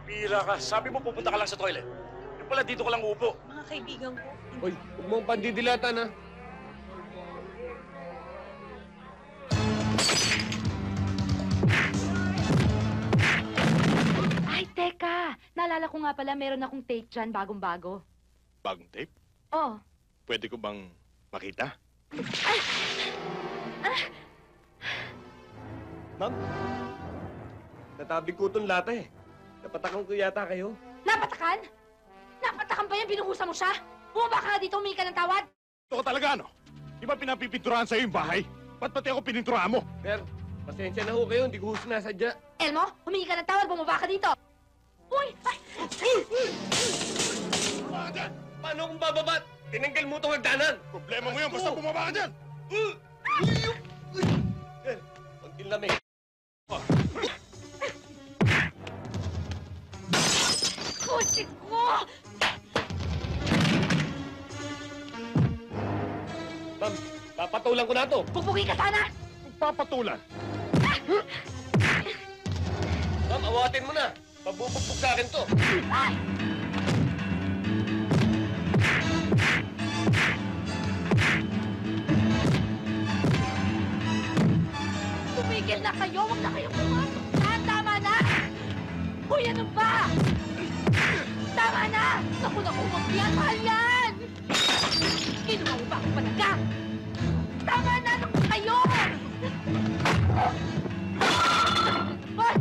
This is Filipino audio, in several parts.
Pira ka. Sabi mo pupunta ka lang sa toilet. Yung pala dito ka lang uupo. Mga kaibigan ko. Hoy, huwag mong pandidilatan, ha? Ay, teka! Naalala ko nga pala, meron akong tape dyan, bagong-bago. Bagong tape? Oh. Pwede ko bang makita? Ma'am, natabi ko itong lata eh. Napatakan ko yata kayo. Napatakan? Napatakan ba yan? Binuhusan mo siya? Bumaba ka nga dito, humingi ka ng tawad? Ito ka talaga, ano? Di ba pinapipinturahan sa'yo yung bahay? Ba't pati ako pininturahan mo? Sir, pasensya na ho kayo. Hindi ko ho sinasadya. Elmo, humingi ka ng tawad, bumaba ka dito! Uy! Ay! Bumaba ka dyan! Paano kung bababat? Tinanggal mo itong hagdanan. Problema mo yun, basta bumaba ka dyan! Sir, konting lamig. Kutsi ko! Ma'am, papatulan ko na to. Bugbugin ka sana! Papatulan! Ma'am, awatin mo na. Pabubugbog sa akin to. Ay! Tumigil na kayo! Huwag na kayong pumasok! Tama na! Uy, ano ba? Tama na! Naku, huwag yan! Mahal yan! Kinuha mo ba ako palaga? Tama na! Naku kayo! What?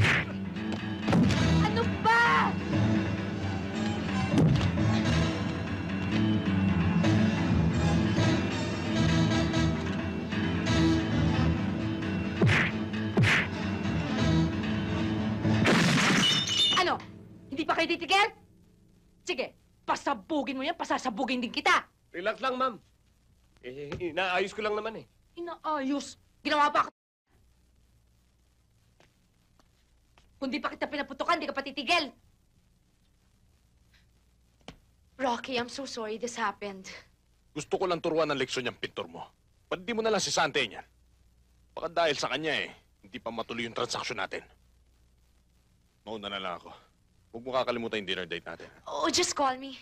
Ano ba? Ano? Hindi pa kayo titigil? Sige, pasabugin mo yan, pasasabugin din kita. Relax lang, ma'am. Inaayos ko lang naman eh. Inaayos. Ginawa pa ako. Kung di pa kita pinaputukan, di ka pa titigil. Rocky, I'm so sorry this happened. Gusto ko lang turuan ng leksyon yung pintor mo. Ba't di mo na lang si Sante niyan? Baka dahil sa kanya hindi pa matuloy yung transaksyon natin. Mauna na lang ako. Huwag mo kakalimutan yung dinner date natin. Oh, just call me.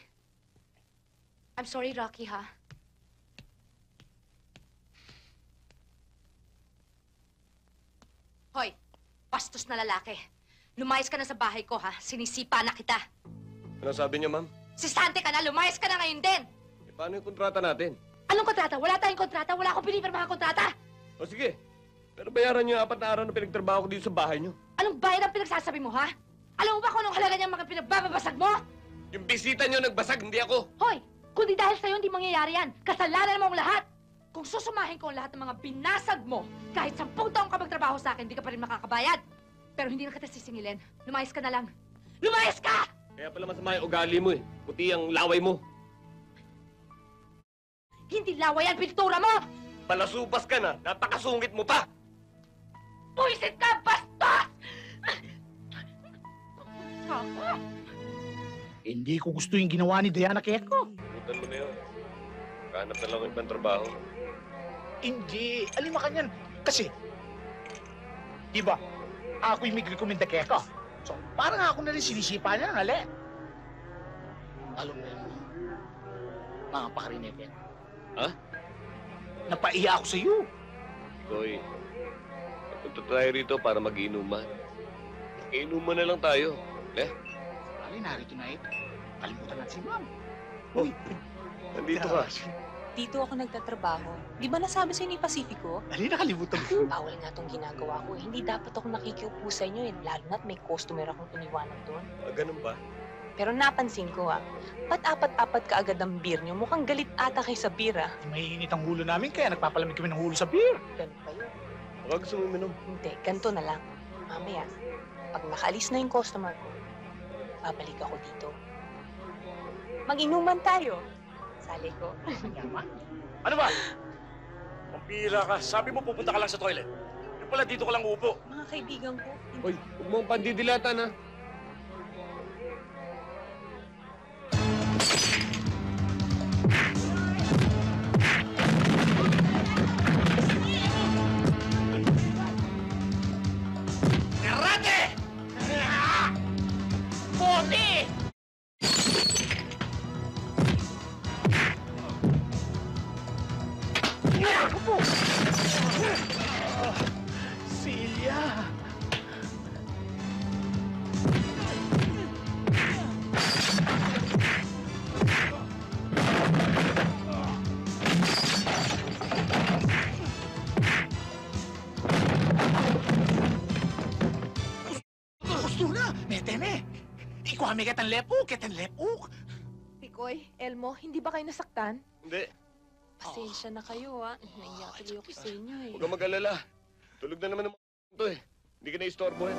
I'm sorry, Rocky, ha? Hoy, bastos na lalaki. Lumayas ka na sa bahay ko, ha? Sinisipa na kita. Ano sabi niyo, ma'am? Sistante ka na, lumayas ka na ngayon din! Paano yung kontrata natin? Anong kontrata? Wala tayong kontrata. Wala akong pinipirmahan kontrata. O sige, pero bayaran niyo yung 4 na araw na pinagtrabaho ko dito sa bahay niyo. Anong bayad ang pinagsasabi mo, ha? Alam mo ba kung anong halaga niyang mga pinagbababasag mo? Yung bisita niyo nagbasag, hindi ako. Hoy, kung di dahil sa'yo, hindi mangyayari yan. Kasalanan mo ang lahat. Kung susumahin ko ang lahat ng mga binasag mo, kahit 10 taong ka magtrabaho sa akin, hindi ka pa rin makakabayad. Pero hindi na kita sisingilin. Lumayas ka na lang. Lumayas ka! Kaya pala masama yung ugali mo eh. Puti ang laway mo. Hindi laway yan, pintura mo! Palasupas ka na, napakasungit mo pa! Puisit ka, bastos! Hindi ko gusto yung ginawa ni Diana Keko. Butan mo na yun. Kahanap na lang ng ibang trabaho. Hindi. Alima ka niyan. Kasi, di ba, ako yung may rekomenda Keko. So, parang ako na rin sinisipa niya ng hali. Alam mo yun, mga pakarinete. Ha? Napaiya ako sa iyo. Koy, napunta tayo rito para mag-inuman. Mag-inuman na lang tayo. Sali, narito na ito. Kalimutan natin si Ma'am. Uy, nandito ka. Dito ako nagtatrabaho. Di ba nasabi sa'yo ni Pacifico? Dali, nakalimutan ko. Bawal nga tong ginagawa ko. Hindi dapat ako nakikiupo sa inyo eh. Lalo na't may customer akong iniwanan doon. Ganun ba? Pero napansin ko ba't apat-apat ka agad ang beer nyo? Mukhang galit ata kayo sa beer Mainit ang hulo namin kaya nagpapalamig kami ng hulo sa beer. Ganun pa yun. Baka gusto mo uminom. Hindi, ganito na lang. Mamaya, pag nakaalis na yung customer ko, babalik ako dito. Mag-inuman tayo. Sali ko. Yaman. Ano ba? Pira ka. Sabi mo pupunta ka lang sa toilet. Yung pala dito ka lang uupo. Mga kaibigan ko. Hoy, huwag mong pandidilatan ha. Lucy! Ako po! Celia! Gusto na! Metene! Ikuhami kitang lepuk! Pikoy, Elmo, hindi ba kayo nasaktan? Hindi. Pasensya na kayo, ha? Naiya tuloy ako sa inyo, eh. Huwag kang mag-alala. Tulog na naman ng mga to eh. Hindi ka na istorbohin.